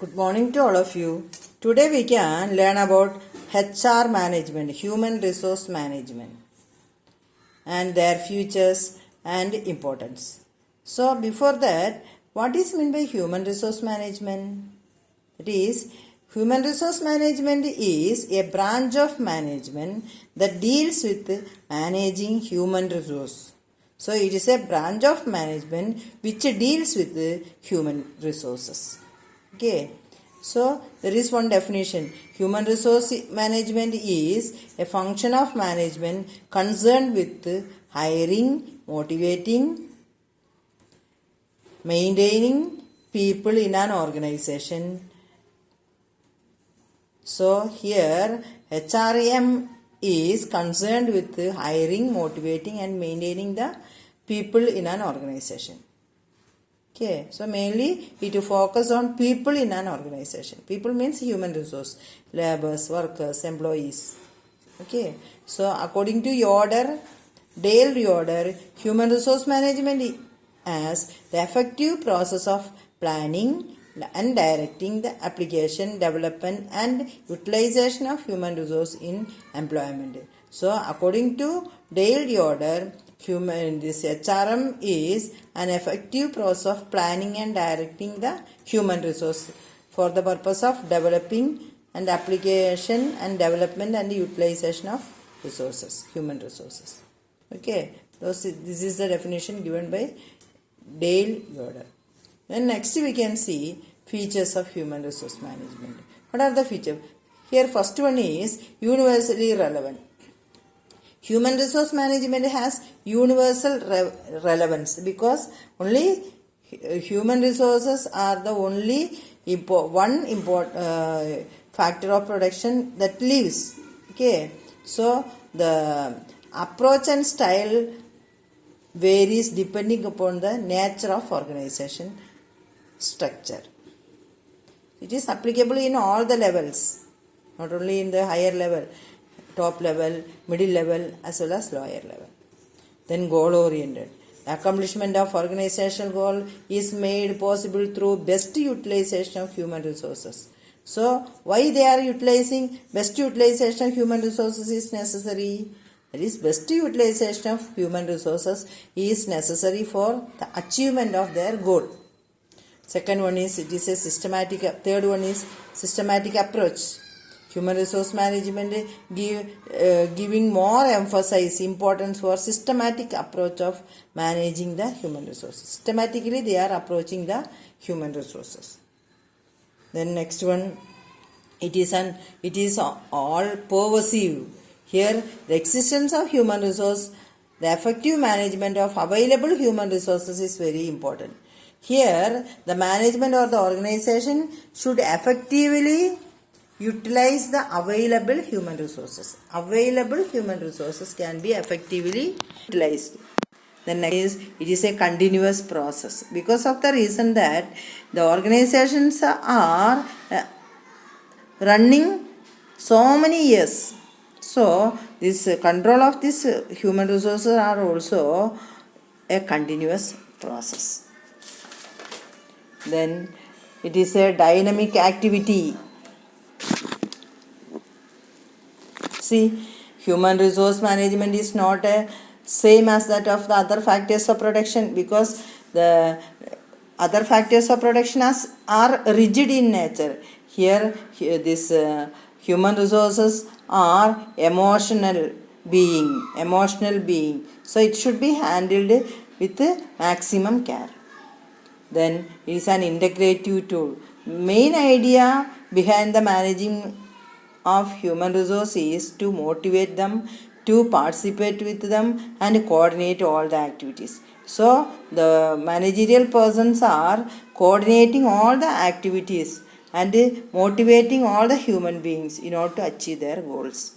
Good morning to all of you. Today we can learn about HR management, human resource management, and their features and importance. So before that, what is meant by human resource management? It is human resource management is a branch of management that deals with managing human resource. So it is a branch of management which deals with human resources. Okay, so there is one definition. Human resource management is a function of management concerned with hiring, motivating, maintaining people in an organization. So here HRM is concerned with hiring, motivating and maintaining the people in an organization. Okay, so mainly it focus on people in an organization. People means human resource, laborers, workers, employees. Okay, so according to Yoder, Dale Yoder, human resource management as the effective process of planning and directing the application, development and utilization of human resource in employment. So according to Dale Yoder, this HRM is an effective process of planning and directing the human resource for the purpose of developing and application and development and utilization of resources, human resources. Okay, this is the definition given by Dale Yoder. Then next we can see features of human resource management. What are the features? Here first one is universally relevant. Human resource management has universal relevance because only human resources are the only factor of production that lives. Okay, so the approach and style varies depending upon the nature of organization structure. It is applicable in all the levels, not only in the higher level, top level, middle level as well as lower level. Then goal oriented. The accomplishment of organizational goal is made possible through best utilization of human resources. So why they are utilizing best utilization of human resources is necessary. That is, best utilization of human resources is necessary for the achievement of their goal. Second one is it is a systematic. Third one is systematic approach. Human resource management giving more importance for systematic approach of managing the human resources. Systematically they are approaching the human resources. Then next one, it is all pervasive. Here the existence of human resource, the effective management of available human resources is very important. Here the management or the organization should effectively utilize the available human resources. Available human resources can be effectively utilized. The next is it is a continuous process because of the reason that the organizations are running so many years. So this control of this human resources are also a continuous process. Then it is a dynamic activity. See, human resource management is not same as that of the other factors of production because the other factors of production are rigid in nature. Here this human resources are emotional being. So it should be handled with maximum care. Then it is an integrative tool. Main idea behind the managing of human resources is to motivate them, to participate with them and coordinate all the activities. So the managerial persons are coordinating all the activities and motivating all the human beings in order to achieve their goals.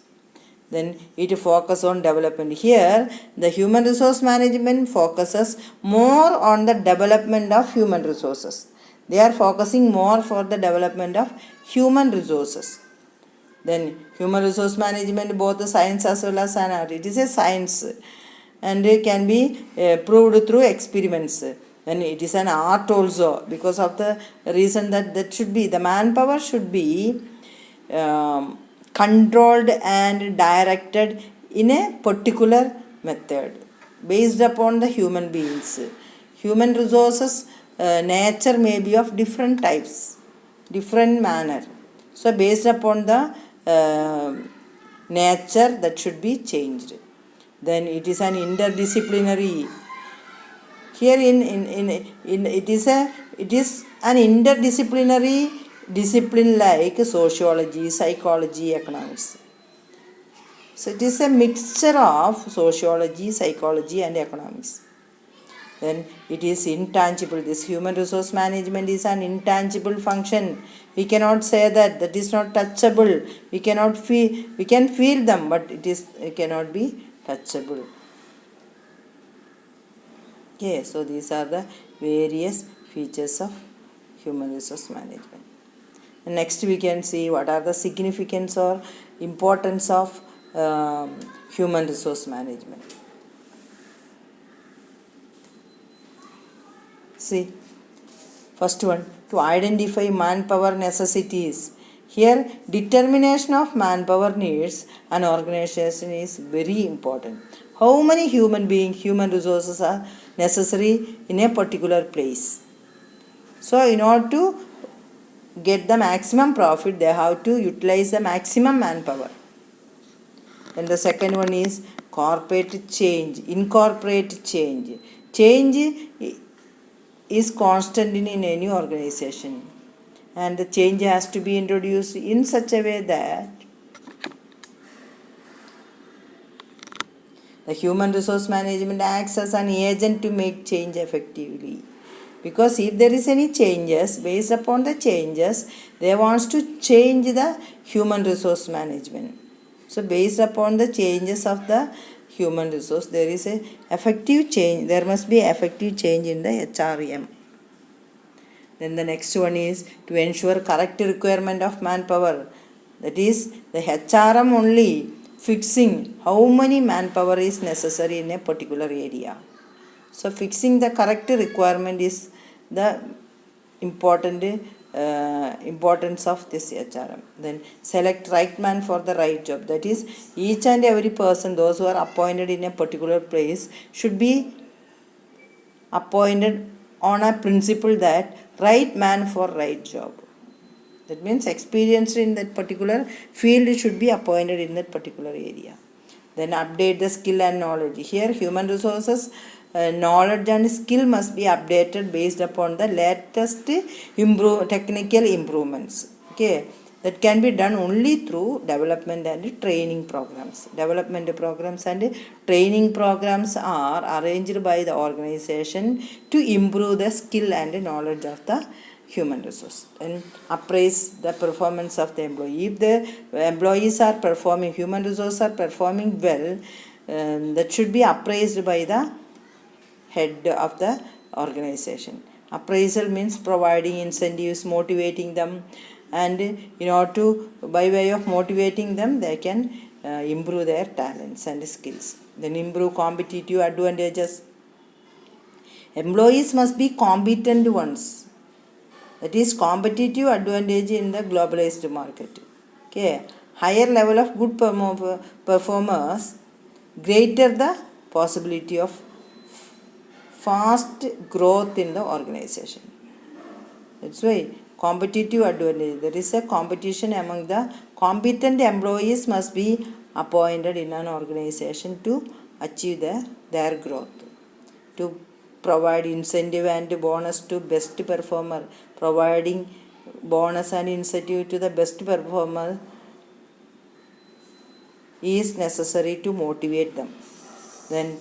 Then it focuses on development. Here the human resource management focuses more on the development of human resources. They are focusing more for the development of human resources. Then human resource management, both the science as well as an art. It is a science and it can be proved through experiments. And it is an art also, because of the reason that should be, the manpower should be controlled and directed in a particular method based upon the human beings. Human resources, nature may be of different types, different manner. So based upon the nature, that should be changed. Then it is an interdisciplinary. Here it is an interdisciplinary discipline like sociology, psychology, economics. So it is a mixture of sociology, psychology and economics. Then it is intangible. This human resource management is an intangible function. We cannot say that is not touchable. We can feel them, but it cannot be touchable. Okay, so these are the various features of human resource management. And next we can see what are the significance or importance of human resource management. See, first one, to identify manpower necessities. Here, determination of manpower needs an organization is very important. How many human resources are necessary in a particular place? So, in order to get the maximum profit, they have to utilize the maximum manpower. And the second one is incorporate change. Change is constant in any organization, and the change has to be introduced in such a way that the human resource management acts as an agent to make change effectively. Because if there is any changes, based upon the changes, they want to change the human resource management. So based upon the changes of the human resource, there is a effective change. There must be effective change in the HRM. Then the next one is to ensure correct requirement of manpower. That is the HRM only fixing how many manpower is necessary in a particular area. So fixing the correct requirement is the importance of this HRM. Then select right man for the right job. That is, each and every person, those who are appointed in a particular place, should be appointed on a principle that right man for right job. That means experienced in that particular field should be appointed in that particular area. Then update the skill and knowledge. Here human resources knowledge and skill must be updated based upon the latest technical improvements. Okay, that can be done only through development and training programs. Development programs and training programs are arranged by the organization to improve the skill and knowledge of the human resource and appraise the performance of the employee. If the employees are performing, human resources are performing well, that should be appraised by the head of the organization. Appraisal means providing incentives, motivating them, and in order to, by way of motivating them, they can improve their talents and skills. Then improve competitive advantages. Employees must be competent ones. That is competitive advantage in the globalized market. Okay, higher level of good performers, greater the possibility of fast growth in the organization. That's why competitive advantage. There is a competition among the competent employees must be appointed in an organization to achieve their growth. To provide incentive and bonus to best performer. Providing bonus and incentive to the best performer is necessary to motivate them. Then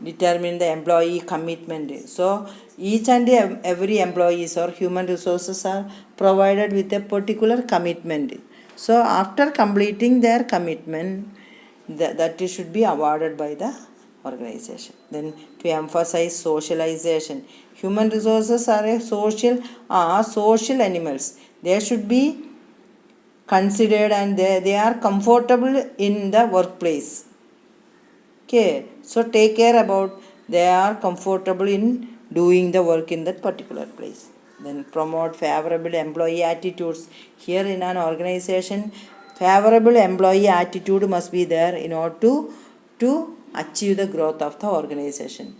determine the employee commitment. So each and every employees or human resources are provided with a particular commitment. So after completing their commitment, that should be awarded by the organization. Then to emphasize socialization. Human resources are social animals. They should be considered and they are comfortable in the workplace. Okay, so take care about they are comfortable in doing the work in that particular place. Then promote favorable employee attitudes. Here in an organization, favorable employee attitude must be there in order to achieve the growth of the organization.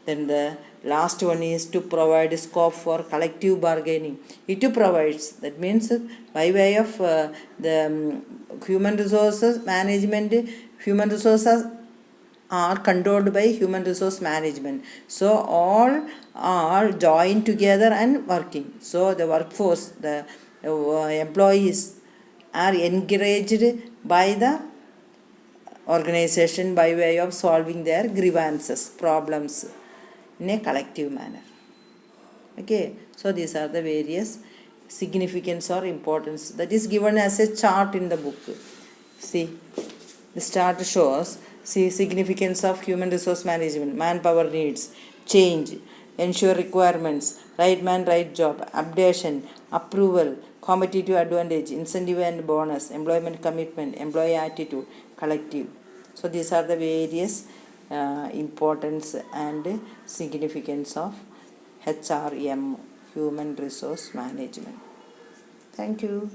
Then the last one is to provide scope for collective bargaining. It provides, that means by way of the human resources management, human resources are controlled by human resource management. So all are joined together and working. So the workforce, the employees are encouraged by the organization by way of solving their grievances, problems in a collective manner. Okay, so these are the various significance or importance that is given as a chart in the book. See, this chart shows, see, significance of human resource management: manpower needs, change, ensure requirements, right man, right job, updation, approval, competitive advantage, incentive and bonus, employment commitment, employee attitude, collective. So these are the various importance and significance of HRM, human resource management. Thank you.